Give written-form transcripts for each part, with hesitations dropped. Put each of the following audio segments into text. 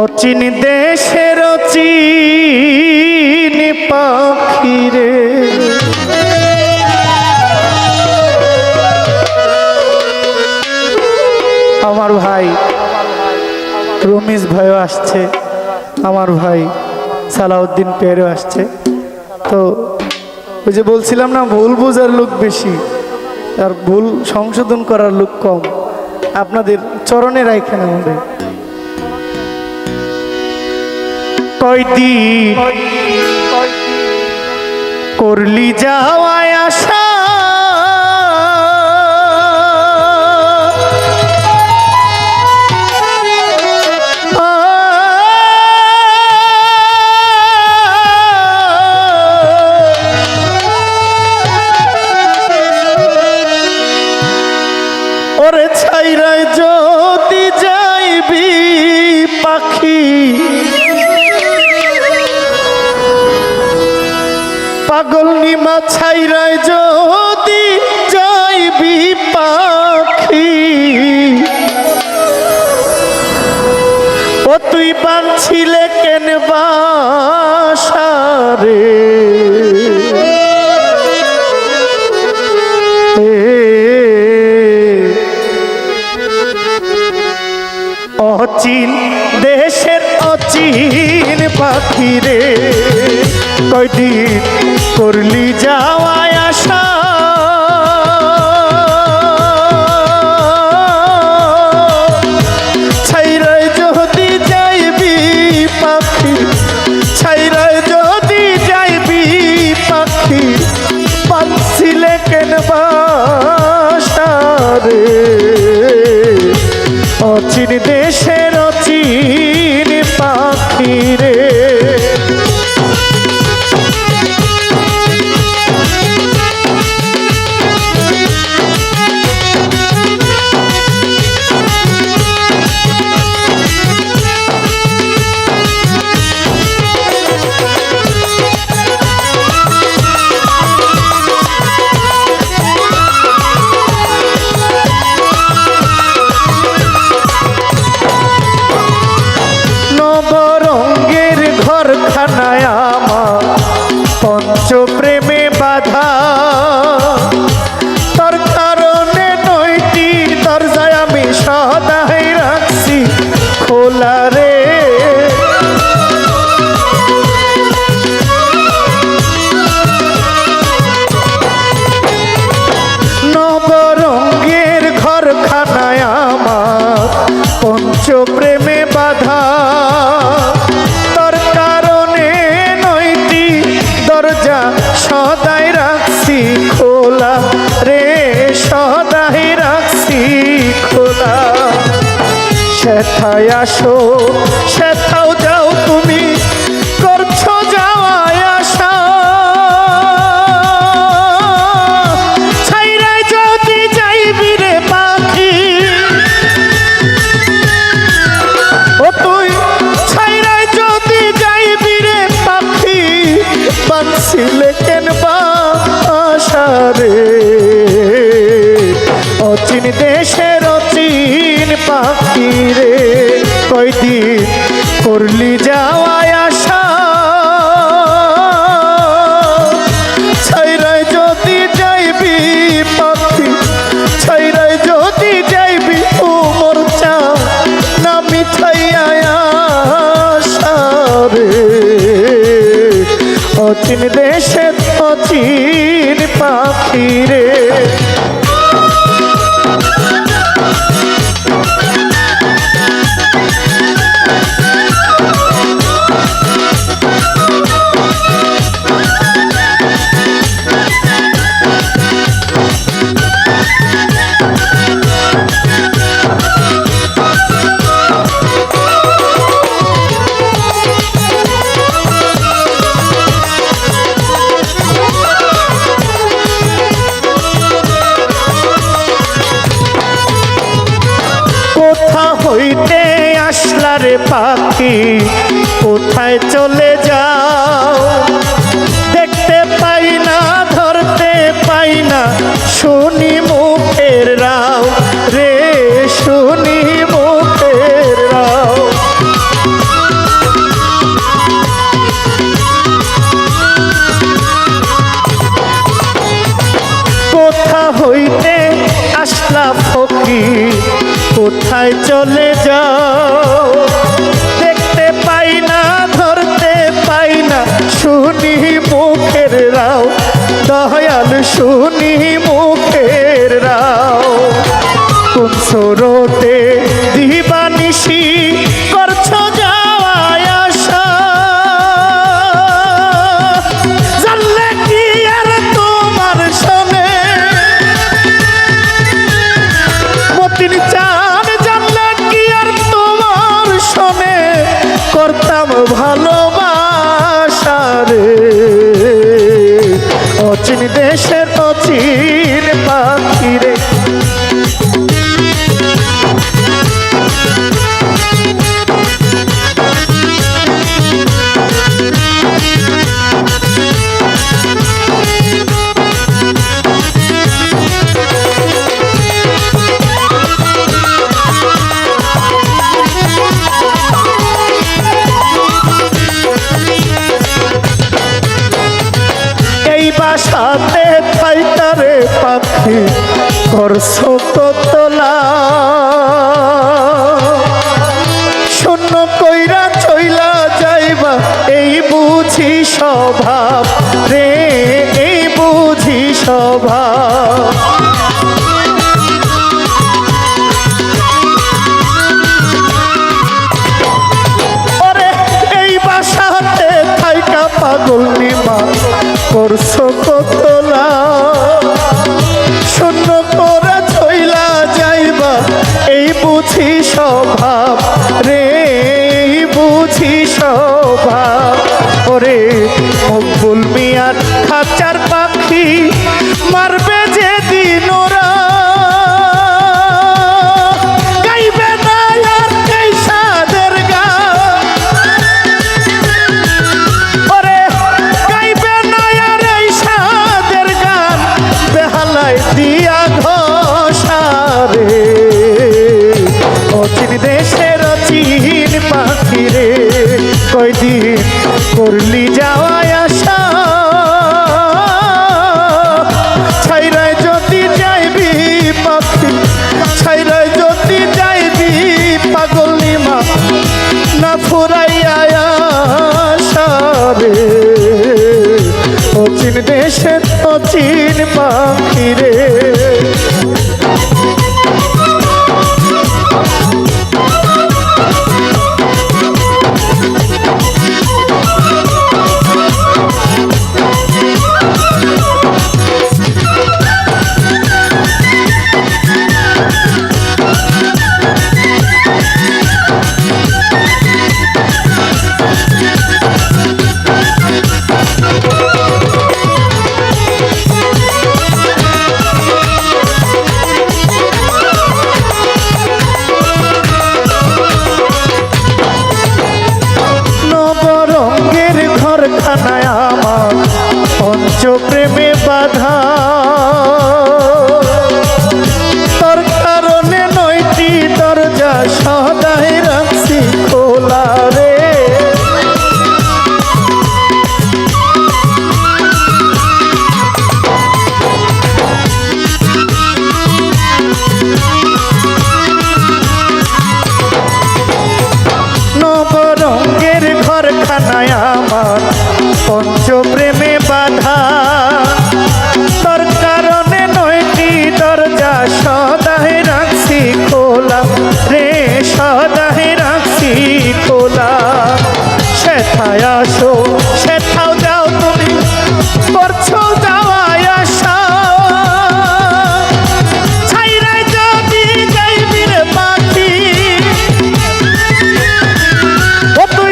অচিন দেশের অচিন পাখিরে আমার ভাই রমেশ ভাইও আসছে, আমার ভাই সালাউদ্দিন পেয়ারও আসছে। তো ওই যে বলছিলাম না, ভুল বোঝার লোক বেশি আর ভুল সংশোধন করার লোক কম। আপনাদের চরণে রাখেন আমাদের। কয়দিন করলি যাওয়ায় আসা, ওরে ছাইরায় যদি যাইবি পাখি, পাগল নিমা ছাইরায় যদি যাইবি পাখি, ও তুই বাঁধছিলে কেন বাসা রে, অচিন দেশের অচিন পাখি রে, কয়দিন করলি যাওয়ায় আসা, ছাইরায় যদি যাইবি পাখি, ছাইরায় যদি যাইবি পাখি, বাঁধছিলে কেন বাসা রে, অচিন দেশের অচিন পাখি রে। ঘরখানায় আমার পঞ্চ প্রেমে বাধা, তোর কারণে নয়টি দরজায় আমি সদাই রাখছি খোলা রে, নবরঙ্গের ঘরখানায় আমার পঞ্চ প্রেমে বাধা, দরজা সদাই রাখছি খোলা রে, সদাই রাখছি খোলা, সেথায় আসো সেথাও যাও তুমি করছো যাওয়ায় আসা, ছাইরায় যদি যাইবি রে পাখি, ও তুই ছাইরায় যদি যাইবি রে পাখি, বাঁধছিলে কেন বাসা রে, অচিন দেশের অচিন পাখি রে, কয়দিন করলি যাওয়ায় আসা, ছাইরায় যদি যাইবি পাখি, ছাইরায় যদি যাইবি উমর চা না মিঠাইয়া আসা রে, অচিন দেশের অচিন পাখি রে। হইতে আসলা রে পাখি, কোথায় চলে যাও, দেখতে পাই না ধরতে পাই না, শুনি মুখের রাও রে, শুনি মুখের রাও, কোথায় চলে যাও দেখতে পাই না ধরতে পাই না শুনি মুখের রাও দয়াল শুনি মুখের রাও কোন স্রোতে দিবানিশি করছো যাওয়ায় আসা জানলে কি আর তোমার শোনে মতিন চান জানলে কি আর তোমার শোনে করতাম ভালোবাসা রে অচিন দেশের অচিন পাখি রে বাসাতে থাইতারে পাখি করছো তোলা শূন্য কইরা চইলা যাইবা এই বুঝি স্বভাব রে এই বুঝি স্বভাব ওরে এই বাসাতে থাইকা পাগল নিমা করছো কতলা শূন্য করে চইলা যাইবা এই বুঝি স্বভাব রে এই বুঝি স্বভাব ওরে মকবুল মিয়ার খাঁচার পাখি মারবে যে দিন ওরা গাইবে না আর এই সাদের গান ওরে গাইবে না আর এই সাদের গান বেহালায় দিয়া ঘোষারে অচিন দেশের অচিন পাখি রে কয়দিন করলি যাওয়ায় আসা ছাইরায় যদি যাইবি পাখি ছাইরায় যদি যাইবি পাগল নিমা না ফুরাইয়া আসা রে অচিন দেশের অচিন পাখি রে খানায় আমার পঞ্চপ্রেমে বাধা তোর কারণে নয়টি দরজা সদাই রাখছি খোলা রে নবরঙ্গের ঘরখানায় আমার পঞ্চপ্রেমে বাধা তোর কারণে নয়টি দরজা সদাই রাখছি খোলা রে সদাই রাখছি খোলা সেথায় আসো সেথাও যাও তুমি করছো যাওয়ায় আসা ছাইরায় যদি যাইবি রে পাখি ও তুই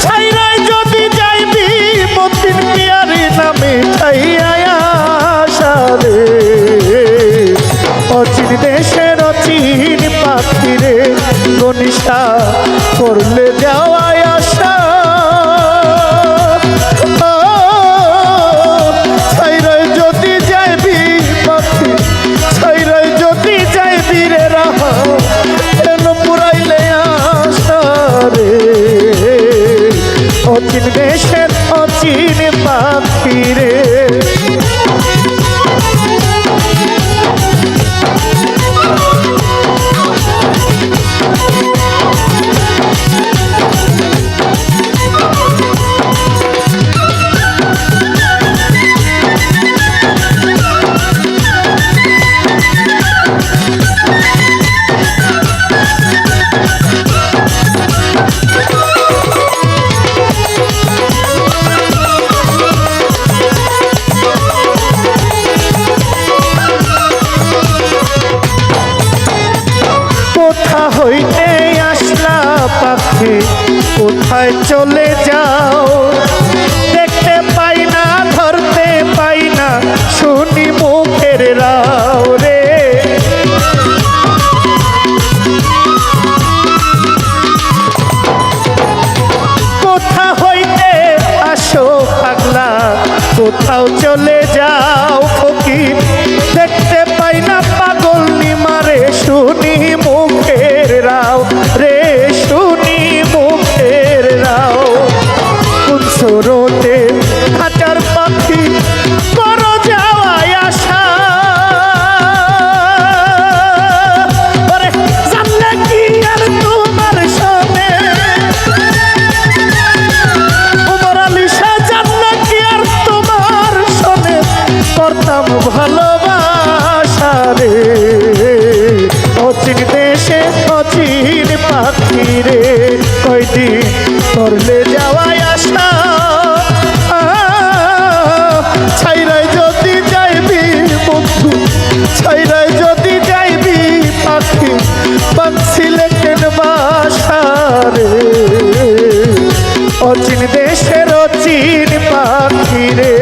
ছাইরায় যদি যাইবি মতিন পিয়ারি নামে ছাইয়া আসা রে অচিন দেশের অচিন পাখি রে গনিষ্ঠা করলে যাওয়ায় আসা ছাইরায় যদি যাইবি পাখি ছাইরায় যদি যাইবি রে রাহা কেন পুরাইলে আসা রে অচিন দেশের অচিন পাখি রে কোথা হইতে আসলা পাখি কোথায় চলে যাও দেখতে পাই না ধরতে পাই না শুনি মুখের রাও রে কোথা হইতে আসো পাগলা কোথাও চলে যাও ফকির দেখতে পাই না পাগল নিমারে শুনি মুখের রাও রে শুনি মুখের রাও কোন স্রোতে হাজার পাখি করো যাওয়ায় আশা ওরে জানলে কি আর তোমার সনে উমর আলী শাহ জানলে কি আর তোমার সনে করতাম ভালোবাসা রে অচিন দেশে অচিন পাখি রে কয়দিন করলে যাওয়ায় আশা ছাইরাই যদি যাইবি বন্ধু ছাইরাই যদি যাইবি পাখি বাঁধছিলে কেন বাসা রে অচিন দেশের অচিন পাখি রে